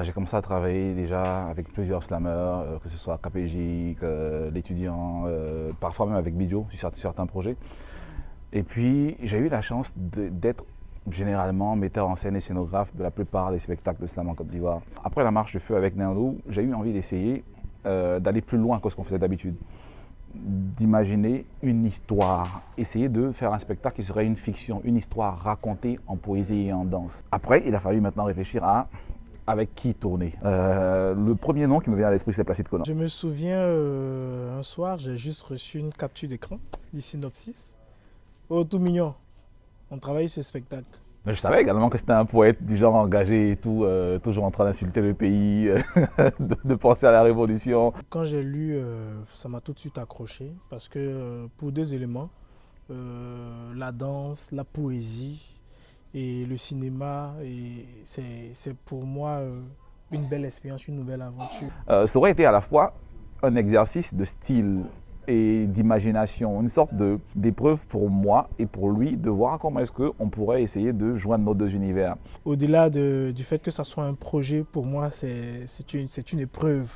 J'ai commencé à travailler déjà avec plusieurs slammers, que ce soit KPJ, l'étudiant, parfois même avec Bidjo sur certains projets. Et puis j'ai eu la chance d'être généralement metteur en scène et scénographe de la plupart des spectacles de slam en Côte d'Ivoire. Après la marche de feu avec Néandou, j'ai eu envie d'essayer d'aller plus loin que ce qu'on faisait d'habitude, d'imaginer une histoire, essayer de faire un spectacle qui serait une fiction, une histoire racontée en poésie et en danse. Après, il a fallu maintenant réfléchir à avec qui tourner. Le premier nom qui me vient à l'esprit, c'est Placide Konan. Je me souviens, un soir, j'ai juste reçu une capture d'écran du synopsis. Oh, tout mignon, on travaille ce spectacle. Mais je savais également que c'était un poète du genre engagé et tout, toujours en train d'insulter le pays, de penser à la révolution. Quand j'ai lu, ça m'a tout de suite accroché parce que pour deux éléments, la danse, la poésie et le cinéma, c'est pour moi une belle expérience, une nouvelle aventure. Ça aurait été à la fois un exercice de style et d'imagination, une sorte d'épreuve pour moi et pour lui de voir comment est-ce qu'on pourrait essayer de joindre nos deux univers. Au-delà du fait que ça soit un projet, pour moi, c'est une épreuve.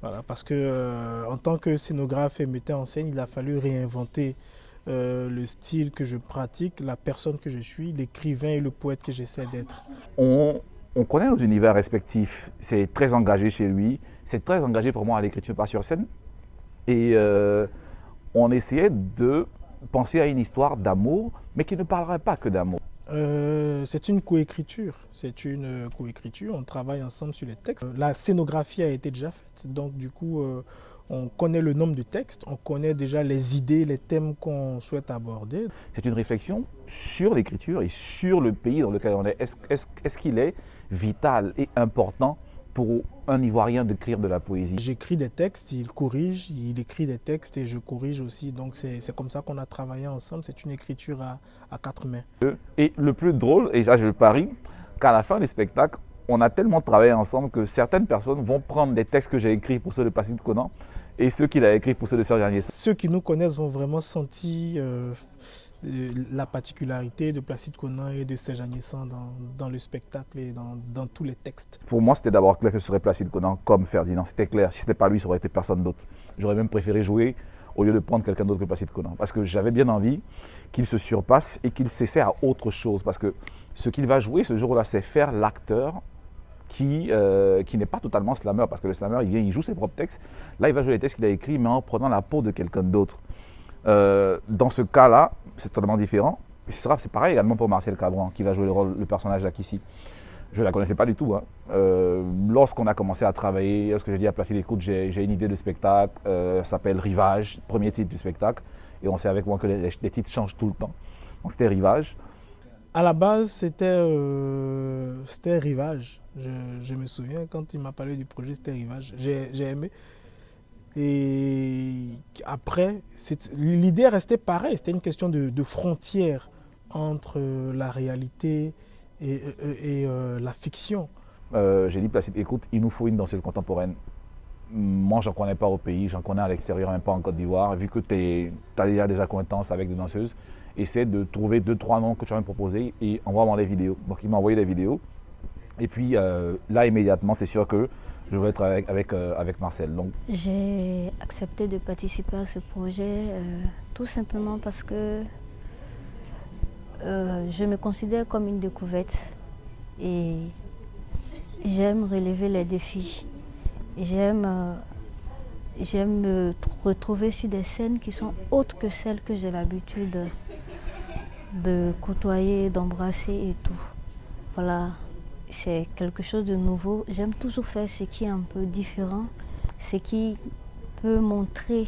Voilà, parce que en tant que scénographe et metteur en scène, il a fallu réinventer le style que je pratique, la personne que je suis, l'écrivain et le poète que j'essaie d'être. On connaît nos univers respectifs, c'est très engagé chez lui, c'est très engagé pour moi à l'écriture pas sur scène. Et on essayait de penser à une histoire d'amour, mais qui ne parlerait pas que d'amour. C'est une coécriture, on travaille ensemble sur les textes. La scénographie a été déjà faite, donc du coup, on connaît le nombre de textes, on connaît déjà les idées, les thèmes qu'on souhaite aborder. C'est une réflexion sur l'écriture et sur le pays dans lequel on est. Est-ce qu'il est vital et important pour un Ivoirien d'écrire de la poésie? J'écris des textes, il corrige, il écrit des textes et je corrige aussi. Donc c'est comme ça qu'on a travaillé ensemble. C'est une écriture à quatre mains. Et le plus drôle, et ça je le parie, qu'à la fin des spectacles, on a tellement travaillé ensemble que certaines personnes vont prendre des textes que j'ai écrits pour ceux de Placide Konan et ceux qu'il a écrits pour ceux de Serge Agnès. Ceux qui nous connaissent vont vraiment sentir la particularité de Placide Konan et de Serge Agnès dans le spectacle et dans tous les textes. Pour moi, c'était d'abord clair que ce serait Placide Konan comme Ferdinand. C'était clair. Si ce n'était pas lui, ça aurait été personne d'autre. J'aurais même préféré jouer au lieu de prendre quelqu'un d'autre que Placide Konan. Parce que j'avais bien envie qu'il se surpasse et qu'il s'essaie à autre chose. Parce que ce qu'il va jouer ce jour-là, c'est faire l'acteur qui n'est pas totalement slammer. Parce que le slammer, il vient, il joue ses propres textes. Là, il va jouer les textes qu'il a écrits, mais en prenant la peau de quelqu'un d'autre. Dans ce cas-là, c'est totalement différent. C'est pareil également pour Marcel Cabran, qui va jouer le personnage d'Akissi. Je ne la connaissais pas du tout. Hein. Lorsqu'on a commencé à travailler, lorsque j'ai dit à Placide, écoute, j'ai une idée de spectacle, ça s'appelle Rivage, premier titre du spectacle, et on sait avec moi que les titres changent tout le temps. Donc c'était Rivage. À la base, c'était Rivage. Je me souviens, quand il m'a parlé du projet, c'était Rivage. J'ai aimé. Et après, l'idée restait pareille. C'était une question de frontière entre la réalité et la fiction. J'ai dit, Placide, écoute, il nous faut une danseuse contemporaine. Moi, je n'en connais pas au pays, j'en connais à l'extérieur, même pas en Côte d'Ivoire. Vu que tu as déjà des acquaintances avec des danseuses, essaie de trouver 2-3 noms que tu vas me proposer et envoie-moi les vidéos. Donc, il m'a envoyé des vidéos. Et puis, là, immédiatement, c'est sûr que je voulais être avec Marcel. J'ai accepté de participer à ce projet tout simplement parce que je me considère comme une découverte et j'aime relever les défis. J'aime me retrouver sur des scènes qui sont autres que celles que j'ai l'habitude de côtoyer, d'embrasser et tout. Voilà. C'est quelque chose de nouveau. J'aime toujours faire ce qui est un peu différent, ce qui peut montrer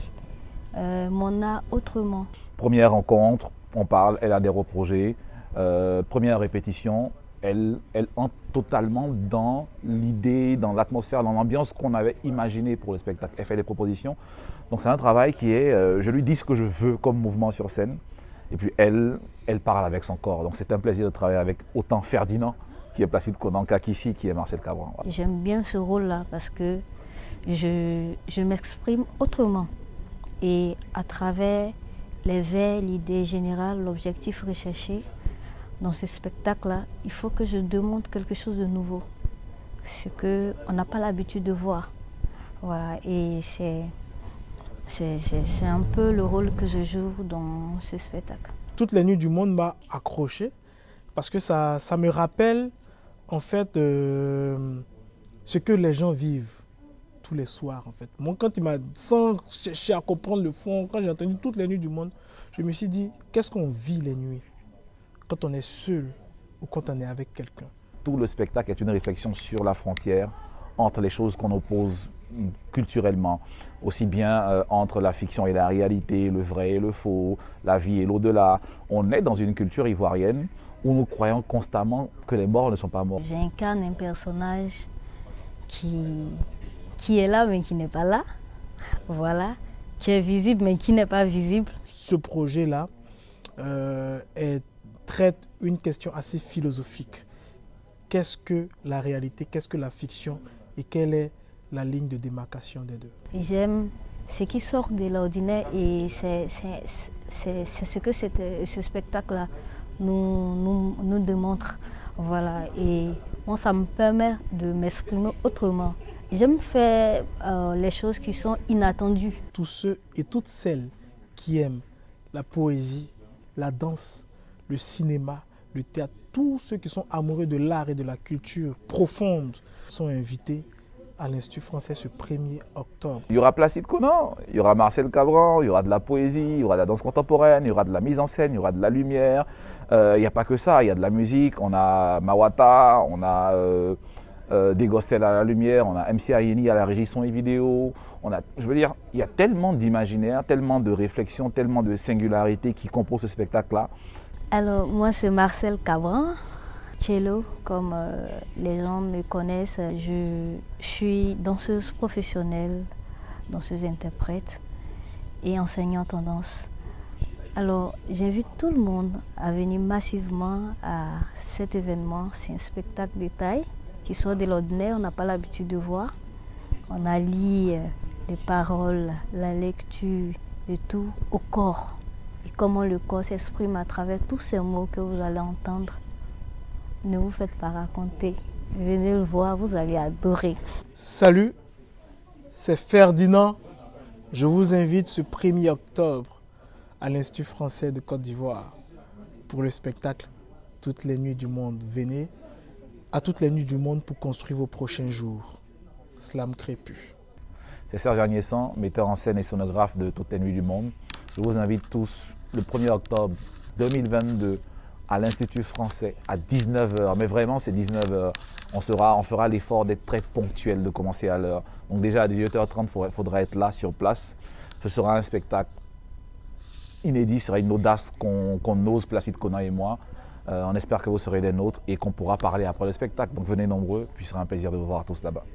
mon art autrement. Première rencontre, on parle, elle adhère au projet. Première répétition, elle entre totalement dans l'idée, dans l'atmosphère, dans l'ambiance qu'on avait imaginée pour le spectacle. Elle fait des propositions. Donc c'est un travail qui est, je lui dis ce que je veux comme mouvement sur scène. Et puis elle parle avec son corps. Donc c'est un plaisir de travailler avec autant Ferdinand, qui est Placide Konan, qu'Akissi, qui est Marcel Cabran. Voilà. J'aime bien ce rôle-là parce que je m'exprime autrement. Et à travers les vers, l'idée générale, l'objectif recherché, dans ce spectacle-là, il faut que je demande quelque chose de nouveau. ce qu'on n'a pas l'habitude de voir. Voilà, et c'est un peu le rôle que je joue dans ce spectacle. Toutes les nuits du monde m'a accroché parce que ça me rappelle en fait ce que les gens vivent tous les soirs en fait. Moi, quand il m'a, sans chercher à comprendre le fond, quand j'ai entendu toutes les nuits du monde, je me suis dit, qu'est-ce qu'on vit les nuits quand on est seul ou quand on est avec quelqu'un? Tout le spectacle est une réflexion sur la frontière entre les choses qu'on oppose culturellement, aussi bien entre la fiction et la réalité, le vrai et le faux, la vie et l'au-delà. On est dans une culture ivoirienne où nous croyons constamment que les morts ne sont pas morts. J'incarne un personnage qui est là mais qui n'est pas là, voilà, qui est visible mais qui n'est pas visible. Ce projet-là traite une question assez philosophique. Qu'est-ce que la réalité, qu'est-ce que la fiction et quelle est la ligne de démarcation des deux? J'aime ce qui sort de l'ordinaire et c'est ce que ce spectacle-là nous démontre. Voilà. Et moi, ça me permet de m'exprimer autrement. J'aime faire les choses qui sont inattendues. Tous ceux et toutes celles qui aiment la poésie, la danse, le cinéma, le théâtre, tous ceux qui sont amoureux de l'art et de la culture profonde sont invités à l'Institut français ce 1er octobre. Il y aura Placide Conan, il y aura Marcel Cabran, il y aura de la poésie, il y aura de la danse contemporaine, il y aura de la mise en scène, il y aura de la lumière. Il n'y a pas que ça, il y a de la musique, on a Mawata, on a Dégostel à la lumière, on a MC Ayeni à la régie son et vidéo. Je veux dire, il y a tellement d'imaginaire, tellement de réflexion, tellement de singularité qui composent ce spectacle-là. Alors, moi, c'est Marcel Cabran, cello, comme les gens me connaissent. Je suis danseuse professionnelle, danseuse interprète et enseignante en danse. Alors, j'invite tout le monde à venir massivement à cet événement. C'est un spectacle de taille qui sort de l'ordinaire, on n'a pas l'habitude de voir. On allie les paroles, la lecture, et tout au corps. Et comment le corps s'exprime à travers tous ces mots que vous allez entendre. Ne vous faites pas raconter. Venez le voir, vous allez adorer. Salut, c'est Ferdinand. Je vous invite ce 1er octobre à l'Institut français de Côte d'Ivoire pour le spectacle Toutes les nuits du monde. Venez à Toutes les nuits du monde pour construire vos prochains jours. Slam Crépus. C'est Serge Agnès-San, metteur en scène et sonographe de Toutes les nuits du monde. Je vous invite tous le 1er octobre 2022 à l'Institut français à 19h. Mais vraiment, c'est 19h. On fera l'effort d'être très ponctuel, de commencer à l'heure. Donc déjà à 18h30, il faudra être là, sur place. Ce sera un spectacle inédit, ce sera une audace qu'on ose, Placide Conan et moi. On espère que vous serez des nôtres et qu'on pourra parler après le spectacle. Donc venez nombreux, puis ce sera un plaisir de vous voir tous là-bas.